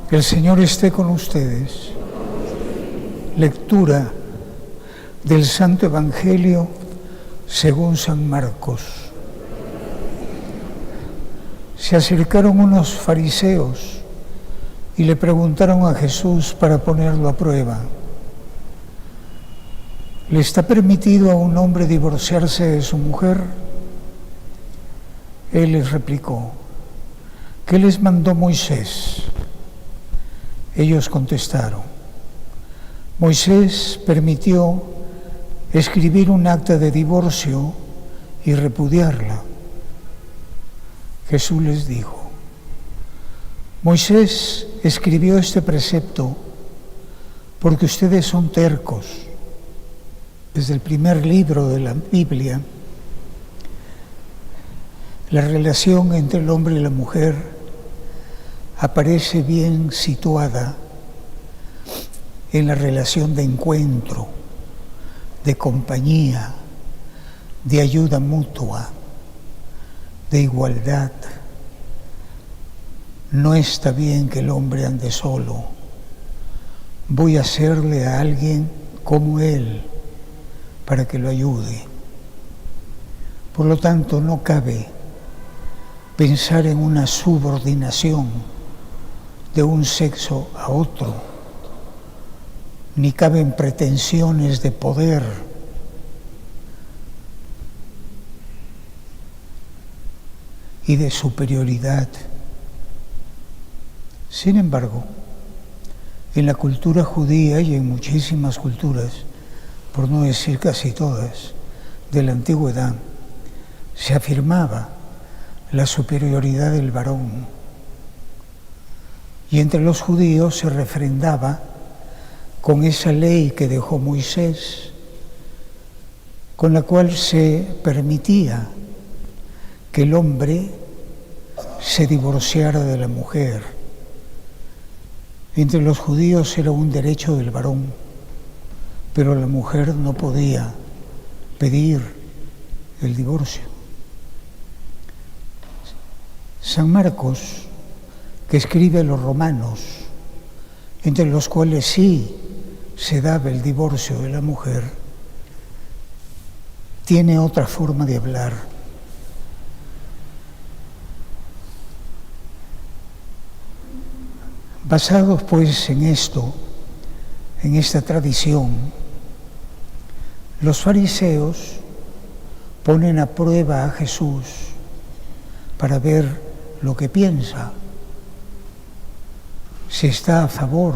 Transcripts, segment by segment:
El Señor esté con ustedes. Lectura del Santo Evangelio según San Marcos. Se acercaron unos fariseos y le preguntaron a Jesús para ponerlo a prueba: ¿le está permitido a un hombre divorciarse de su mujer? Él les replicó: ¿qué les mandó Moisés? Ellos contestaron: Moisés permitió escribir un acta de divorcio y repudiarla. Jesús les dijo: Moisés escribió este precepto porque ustedes son tercos. Desde el primer libro de la Biblia, la relación entre el hombre y la mujer aparece bien situada en la relación de encuentro, de compañía, de ayuda mutua, de igualdad. No está bien que el hombre ande solo. Voy a hacerle a alguien como él para que lo ayude. Por lo tanto, no cabe pensar en una subordinación de un sexo a otro, ni caben pretensiones de poder. Y de superioridad. Sin embargo, en la cultura judía y en muchísimas culturas, por no decir casi todas, de la antigüedad, se afirmaba la superioridad del varón. Y entre los judíos se refrendaba con esa ley que dejó Moisés, con la cual se permitía que el hombre se divorciara de la mujer. Entre los judíos era un derecho del varón, pero la mujer no podía pedir el divorcio. San Marcos, que escribe a los romanos, entre los cuales sí se daba el divorcio de la mujer, tiene otra forma de hablar. Basados pues en esto, en esta tradición, los fariseos ponen a prueba a Jesús para ver lo que piensa, si está a favor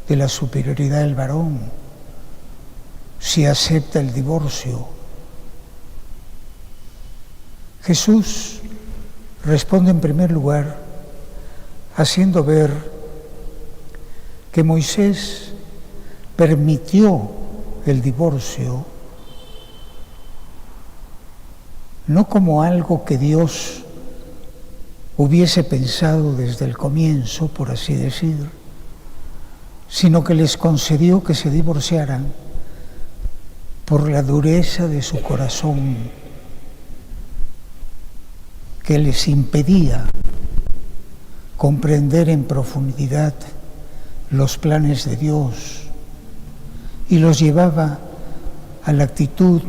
de la superioridad del varón, si acepta el divorcio. Jesús responde en primer lugar haciendo ver que Moisés permitió el divorcio no como algo que Dios hubiese pensado desde el comienzo, por así decir, sino que les concedió que se divorciaran por la dureza de su corazón, que les impedía comprender en profundidad los planes de Dios y los llevaba a la actitud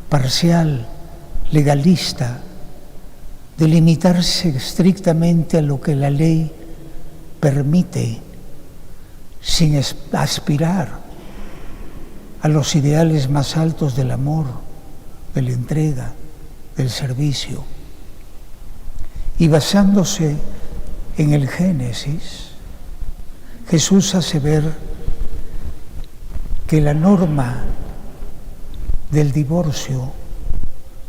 parcial, legalista, de limitarse estrictamente a lo que la ley permite, sin aspirar a los ideales más altos del amor, de la entrega, del servicio. Y basándose en el Génesis, Jesús hace ver que la norma del divorcio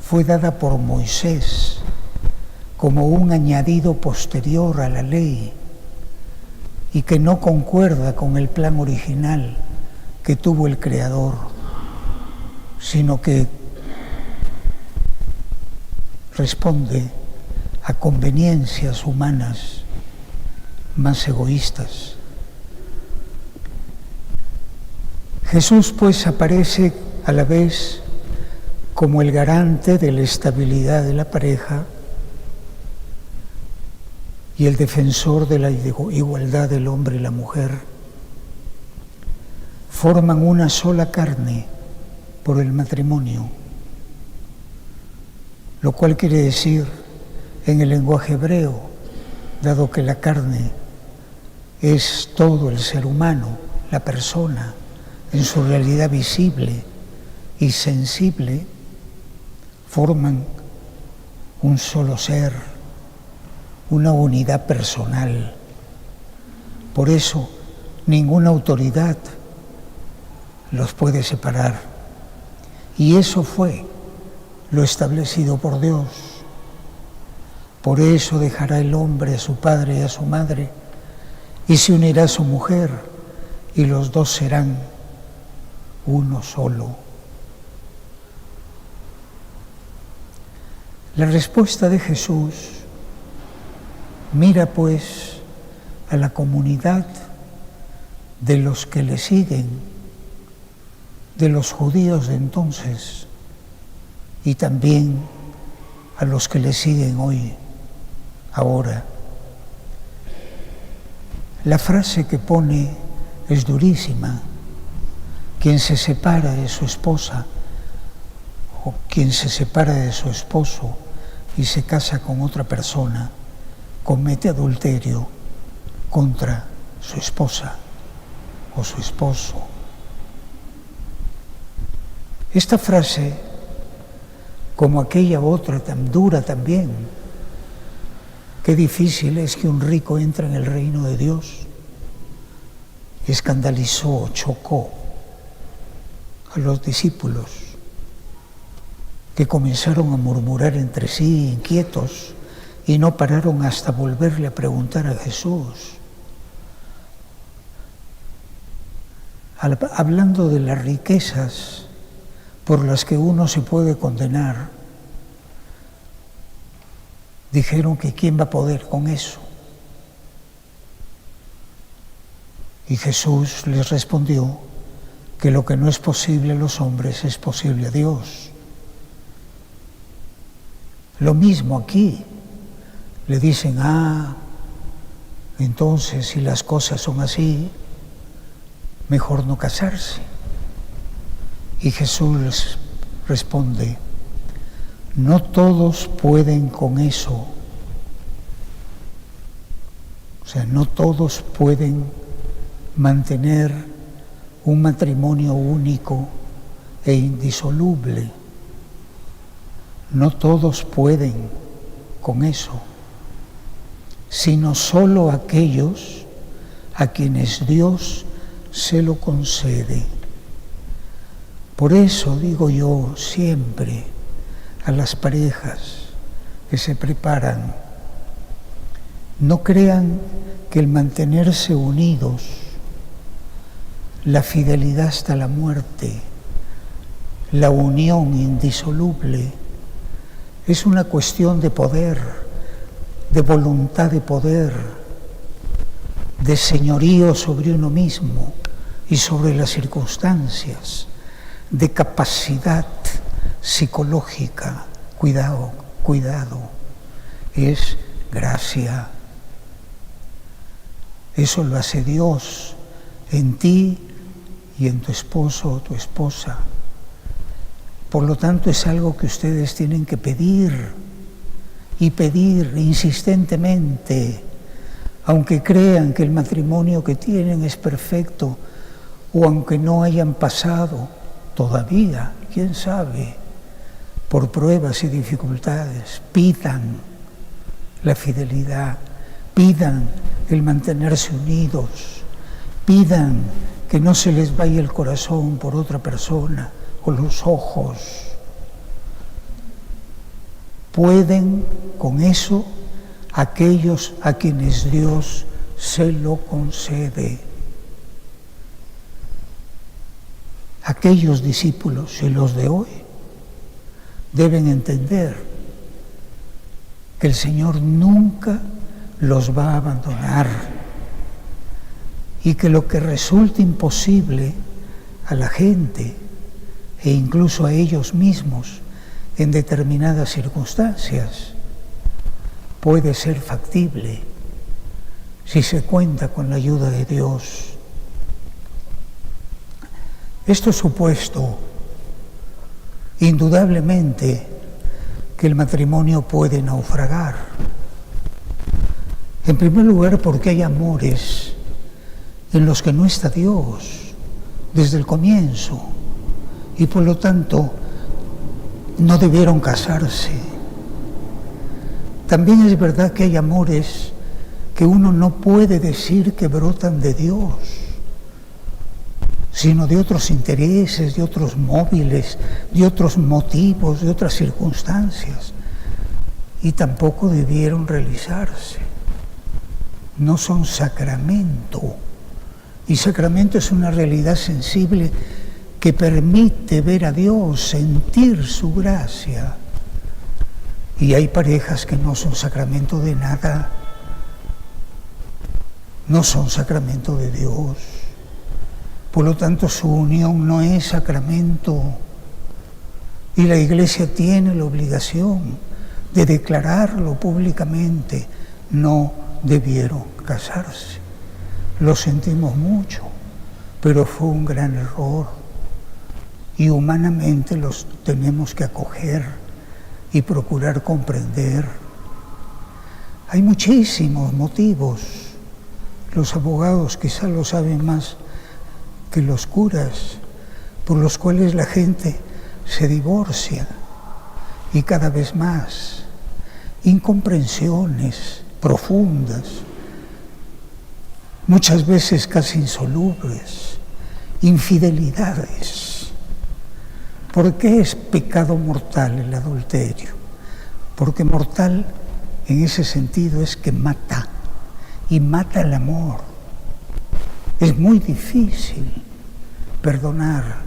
fue dada por Moisés como un añadido posterior a la ley y que no concuerda con el plan original que tuvo el Creador, sino que responde a conveniencias humanas más egoístas. Jesús, pues, aparece a la vez como el garante de la estabilidad de la pareja y el defensor de la igualdad del hombre y la mujer, forman una sola carne por el matrimonio, lo cual quiere decir en el lenguaje hebreo, dado que la carne es todo el ser humano, la persona, en su realidad visible y sensible, forman un solo ser, una unidad personal. Por eso, ninguna autoridad los puede separar. Y eso fue lo establecido por Dios. Por eso dejará el hombre a su padre y a su madre, y se unirá a su mujer, y los dos serán uno solo. La respuesta de Jesús mira pues a la comunidad de los que le siguen, de los judíos de entonces, y también a los que le siguen hoy, ahora. La frase que pone es durísima. Quien se separa de su esposa o quien se separa de su esposo y se casa con otra persona, comete adulterio contra su esposa o su esposo. Esta frase, como aquella otra tan dura también, qué difícil es que un rico entre en el reino de Dios, escandalizó, chocó a los discípulos, que comenzaron a murmurar entre sí, inquietos, y no pararon hasta volverle a preguntar a Jesús. Hablando de las riquezas por las que uno se puede condenar, dijeron que quién va a poder con eso. Y Jesús les respondió que lo que no es posible a los hombres es posible a Dios. Lo mismo aquí. Le dicen, entonces si las cosas son así, mejor no casarse. Y Jesús les responde, no todos pueden con eso. O sea, no todos pueden mantener un matrimonio único e indisoluble. No todos pueden con eso, sino solo aquellos a quienes Dios se lo concede. Por eso digo yo siempre a las parejas que se preparan, no crean que el mantenerse unidos, la fidelidad hasta la muerte, la unión indisoluble, es una cuestión de poder, de voluntad de poder, de señorío sobre uno mismo y sobre las circunstancias, de capacidad psicológica. Cuidado, es gracia. Eso lo hace Dios en ti y en tu esposo o tu esposa. Por lo tanto, es algo que ustedes tienen que pedir, y pedir insistentemente, aunque crean que el matrimonio que tienen es perfecto, o aunque no hayan pasado todavía, quién sabe, por pruebas y dificultades. Pidan la fidelidad, pidan el mantenerse unidos, pidan que no se les vaya el corazón por otra persona o los ojos. Pueden con eso aquellos a quienes Dios se lo concede. Aquellos discípulos y los de hoy deben entender que el Señor nunca los va a abandonar y que lo que resulte imposible a la gente e incluso a ellos mismos en determinadas circunstancias puede ser factible si se cuenta con la ayuda de Dios. Esto supuesto, indudablemente que el matrimonio puede naufragar. En primer lugar, porque hay amores en los que no está Dios desde el comienzo y por lo tanto no debieron casarse. También es verdad que hay amores que uno no puede decir que brotan de Dios, sino de otros intereses, de otros móviles, de otros motivos, de otras circunstancias, y tampoco debieron realizarse. No son sacramento, y sacramento es una realidad sensible que permite ver a Dios, sentir su gracia. Y hay parejas que no son sacramento de nada, no son sacramento de Dios. Por lo tanto, su unión no es sacramento. Y la Iglesia tiene la obligación de declararlo públicamente. No debieron casarse. Lo sentimos mucho, pero fue un gran error. Y humanamente los tenemos que acoger y procurar comprender. Hay muchísimos motivos. Los abogados quizá lo saben más que los curas, por los cuales la gente se divorcia, y cada vez más. Incomprensiones profundas, muchas veces casi insolubles, infidelidades. ¿Por qué es pecado mortal el adulterio? Porque mortal en ese sentido es que mata, y mata el amor. Es muy difícil perdonar.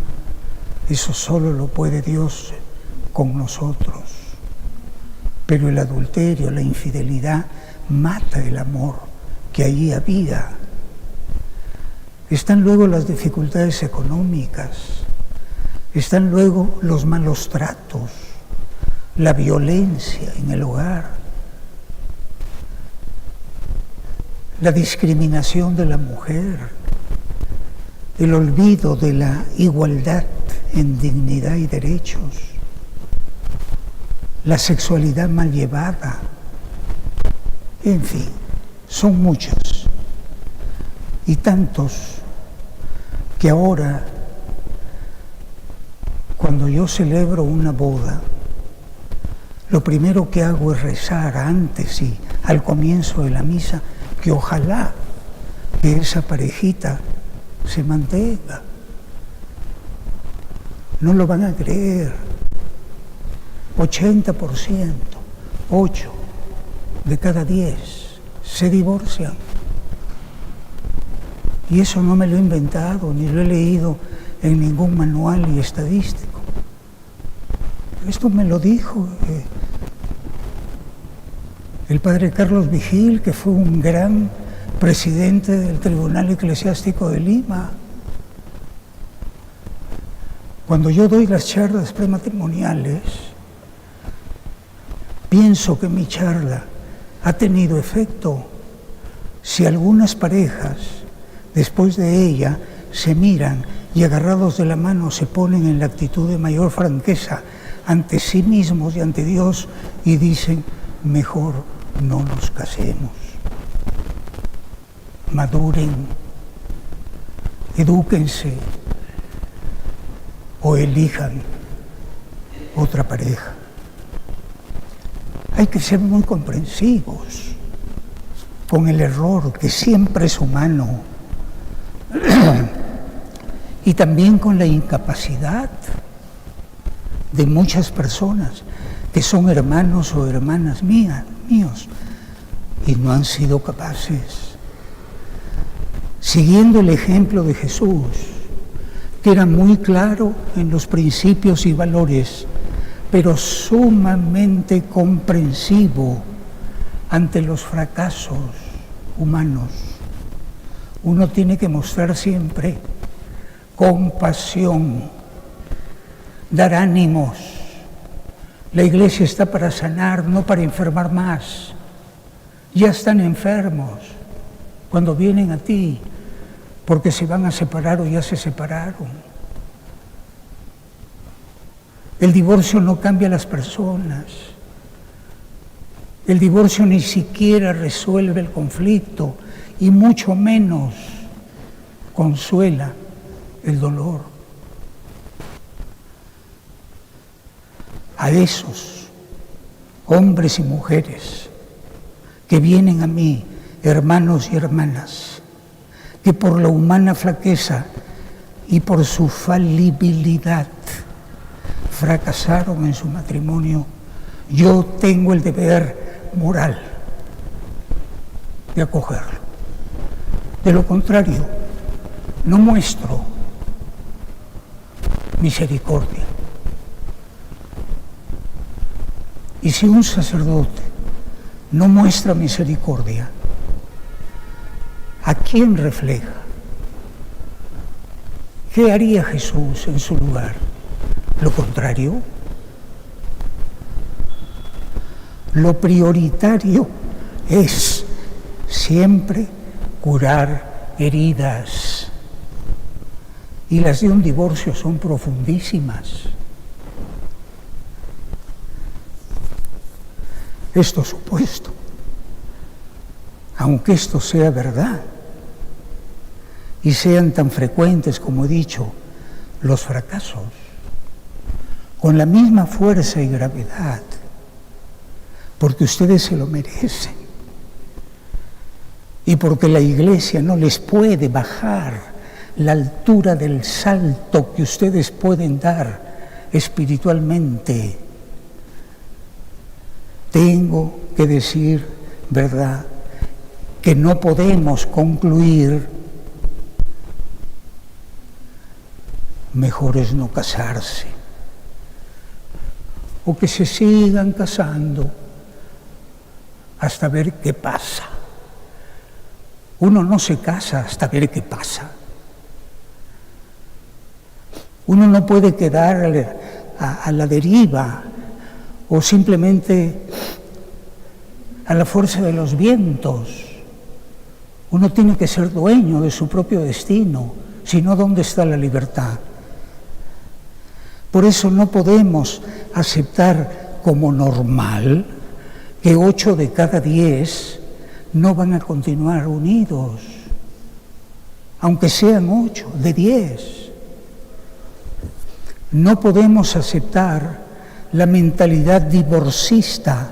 Eso solo lo puede Dios con nosotros. Pero el adulterio, la infidelidad, mata el amor que allí había. Están luego las dificultades económicas, están luego los malos tratos, la violencia en el hogar, la discriminación de la mujer, el olvido de la igualdad en dignidad y derechos, la sexualidad mal llevada, en fin, son muchos y tantos que ahora, cuando yo celebro una boda, lo primero que hago es rezar antes y al comienzo de la misa que ojalá que esa parejita se mantenga. No lo van a creer. 80%, 8 de cada 10 se divorcian. Y eso no me lo he inventado, ni lo he leído en ningún manual y estadístico. Esto me lo dijo el padre Carlos Vigil, que fue un gran presidente del Tribunal Eclesiástico de Lima. Cuando yo doy las charlas prematrimoniales, pienso que mi charla ha tenido efecto si algunas parejas, después de ella, se miran y agarrados de la mano se ponen en la actitud de mayor franqueza ante sí mismos y ante Dios y dicen: mejor no nos casemos. Maduren, edúquense o elijan otra pareja. Hay que ser muy comprensivos con el error, que siempre es humano, y también con la incapacidad de muchas personas que son hermanos o hermanas míos y no han sido capaces. Siguiendo el ejemplo de Jesús, que era muy claro en los principios y valores, pero sumamente comprensivo ante los fracasos humanos. Uno tiene que mostrar siempre compasión, dar ánimos. La Iglesia está para sanar, no para enfermar más. Ya están enfermos, cuando vienen a ti porque se van a separar o ya se separaron. El divorcio no cambia a las personas. El divorcio ni siquiera resuelve el conflicto y mucho menos consuela el dolor. A esos hombres y mujeres que vienen a mí, hermanos y hermanas, que por la humana flaqueza y por su falibilidad fracasaron en su matrimonio, yo tengo el deber moral de acogerlo. De lo contrario, no muestro misericordia. Y si un sacerdote no muestra misericordia, ¿a quién refleja? ¿Qué haría Jesús en su lugar? ¿Lo contrario? Lo prioritario es siempre curar heridas. Y las de un divorcio son profundísimas. Esto supuesto, aunque esto sea verdad, y sean tan frecuentes como he dicho, los fracasos, con la misma fuerza y gravedad, porque ustedes se lo merecen, y porque la Iglesia no les puede bajar la altura del salto que ustedes pueden dar espiritualmente. Tengo que decir, ¿verdad?, que no podemos concluir, mejor es no casarse, o que se sigan casando hasta ver qué pasa. Uno no se casa hasta ver qué pasa. Uno no puede quedar a la deriva o simplemente a la fuerza de los vientos. Uno tiene que ser dueño de su propio destino, si no, ¿dónde está la libertad? Por eso no podemos aceptar como normal que 8 de cada 10 no van a continuar unidos, aunque sean 8 de 10. No podemos aceptar la mentalidad divorcista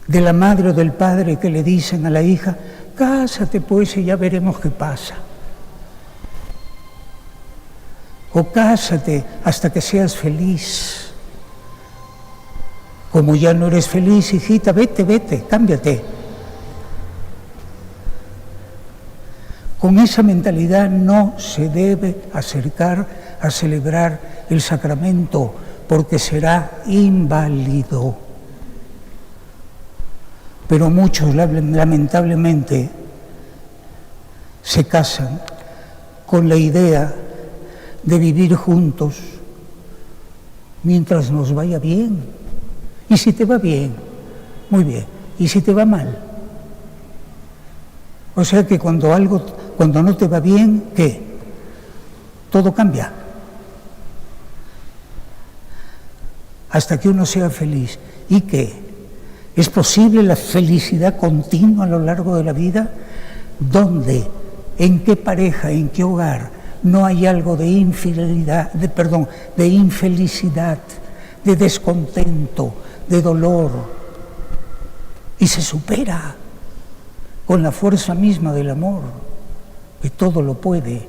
de la madre o del padre que le dicen a la hija, cásate pues y ya veremos qué pasa. O cásate hasta que seas feliz. Como ya no eres feliz, hijita, vete, cámbiate. Con esa mentalidad no se debe acercar a celebrar el sacramento, porque será inválido. Pero muchos, lamentablemente, se casan con la idea de vivir juntos mientras nos vaya bien. Y si te va bien, muy bien. Y si te va mal. O sea que cuando no te va bien, ¿qué? Todo cambia. Hasta que uno sea feliz. ¿Y qué? ¿Es posible la felicidad continua a lo largo de la vida? ¿Dónde? ¿En qué pareja? ¿En qué hogar? No hay algo de infidelidad, de infelicidad, de descontento, de dolor. Y se supera con la fuerza misma del amor, que todo lo puede.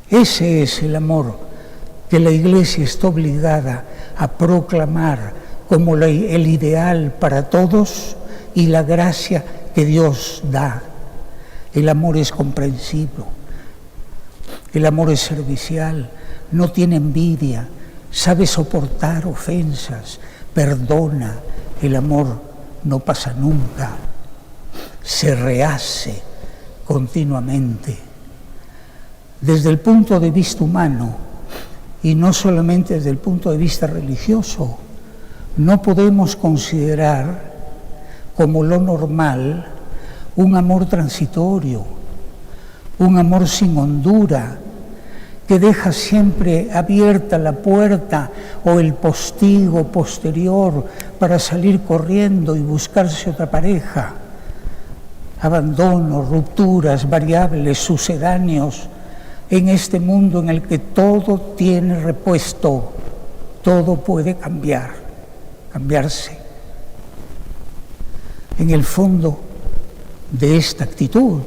Ese es el amor que la Iglesia está obligada a proclamar como el ideal para todos y la gracia que Dios da. El amor es comprensivo, el amor es servicial, no tiene envidia, sabe soportar ofensas, perdona. El amor no pasa nunca, se rehace continuamente. Desde el punto de vista humano, y no solamente desde el punto de vista religioso, no podemos considerar como lo normal un amor transitorio, un amor sin hondura, que deja siempre abierta la puerta o el postigo posterior para salir corriendo y buscarse otra pareja. Abandonos, rupturas, variables, sucedáneos, en este mundo en el que todo tiene repuesto, todo puede cambiarse. En el fondo de esta actitud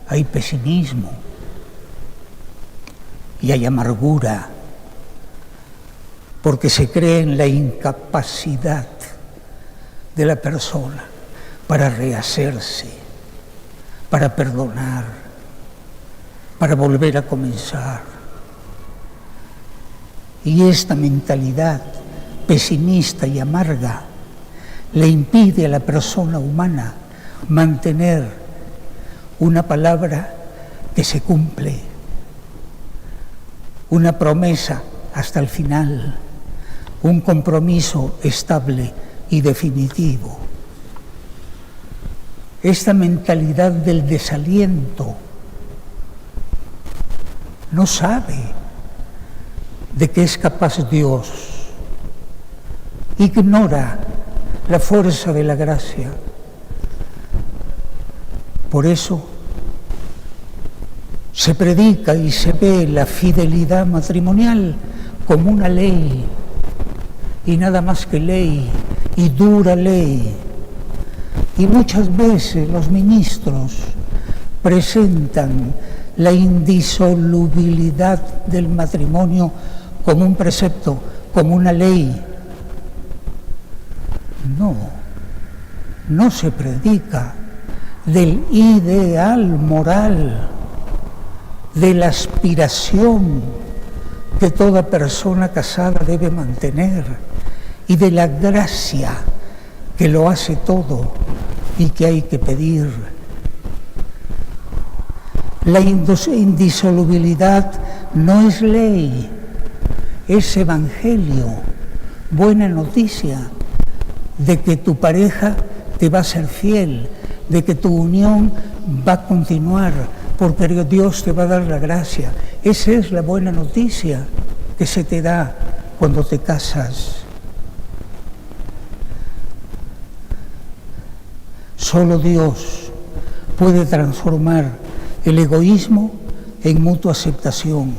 hay pesimismo y hay amargura, porque se cree en la incapacidad de la persona para rehacerse, para perdonar, para volver a comenzar. Y esta mentalidad pesimista y amarga le impide a la persona humana mantener una palabra que se cumple, una promesa hasta el final, un compromiso estable y definitivo. Esta mentalidad del desaliento no sabe de qué es capaz Dios, ignora la fuerza de la gracia. Por eso se predica y se ve la fidelidad matrimonial como una ley, y nada más que ley, y dura ley. Y muchas veces los ministros presentan la indisolubilidad del matrimonio como un precepto, como una ley. No se predica del ideal moral, de la aspiración que toda persona casada debe mantener y de la gracia que lo hace todo y que hay que pedir. La indisolubilidad no es ley, es evangelio, buena noticia de que tu pareja te va a ser fiel, de que tu unión va a continuar, porque Dios te va a dar la gracia. Esa es la buena noticia que se te da cuando te casas. Solo Dios puede transformar el egoísmo en mutua aceptación,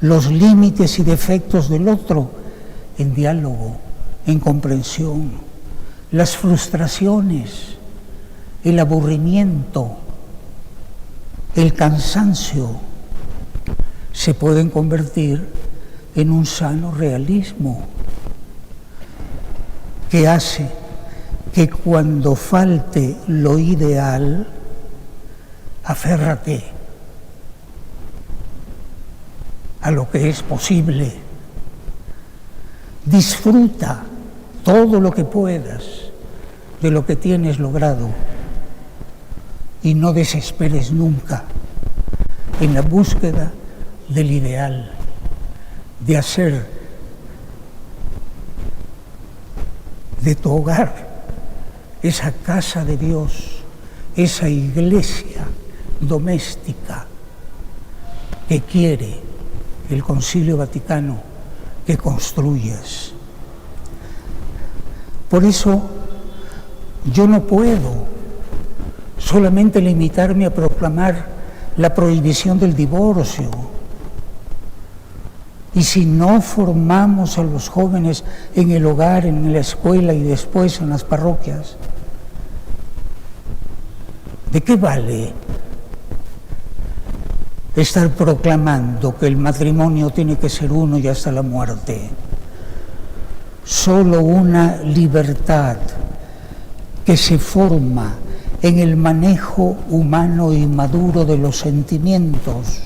los límites y defectos del otro en diálogo, en comprensión, las frustraciones, el aburrimiento, el cansancio, se pueden convertir en un sano realismo que hace que cuando falte lo ideal, aférrate a lo que es posible. Disfruta todo lo que puedas de lo que tienes logrado y no desesperes nunca en la búsqueda del ideal, de hacer de tu hogar esa casa de Dios, esa iglesia doméstica que quiere el Concilio Vaticano que construyas. Por eso yo no puedo solamente limitarme a proclamar la prohibición del divorcio. Y si no formamos a los jóvenes en el hogar, en la escuela y después en las parroquias, ¿de qué vale estar proclamando que el matrimonio tiene que ser uno y hasta la muerte? Solo una libertad que se forma en el manejo humano y maduro de los sentimientos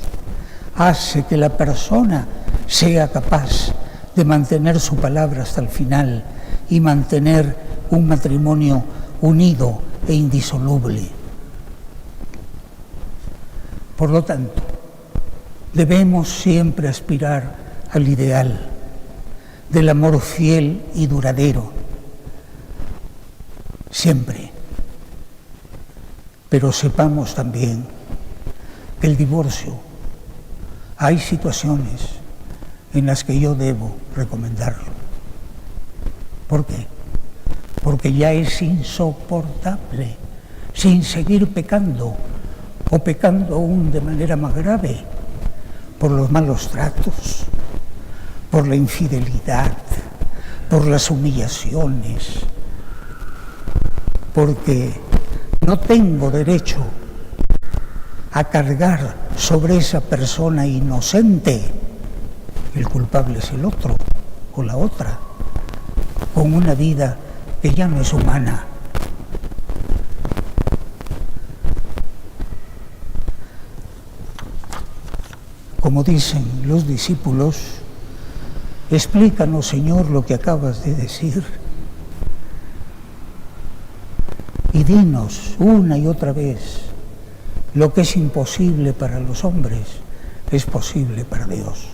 hace que la persona sea capaz de mantener su palabra hasta el final y mantener un matrimonio unido e indisoluble. Por lo tanto, debemos siempre aspirar al ideal del amor fiel y duradero, siempre. Pero sepamos también que el divorcio, hay situaciones en las que yo debo recomendarlo. ¿Por qué? Porque ya es insoportable, sin seguir pecando, o pecando aún de manera más grave, por los malos tratos, por la infidelidad, por las humillaciones, porque no tengo derecho a cargar sobre esa persona inocente. El culpable es el otro o la otra, con una vida que ya no es humana. Como dicen los discípulos, explícanos, Señor, lo que acabas de decir, y dinos una y otra vez: lo que es imposible para los hombres es posible para Dios.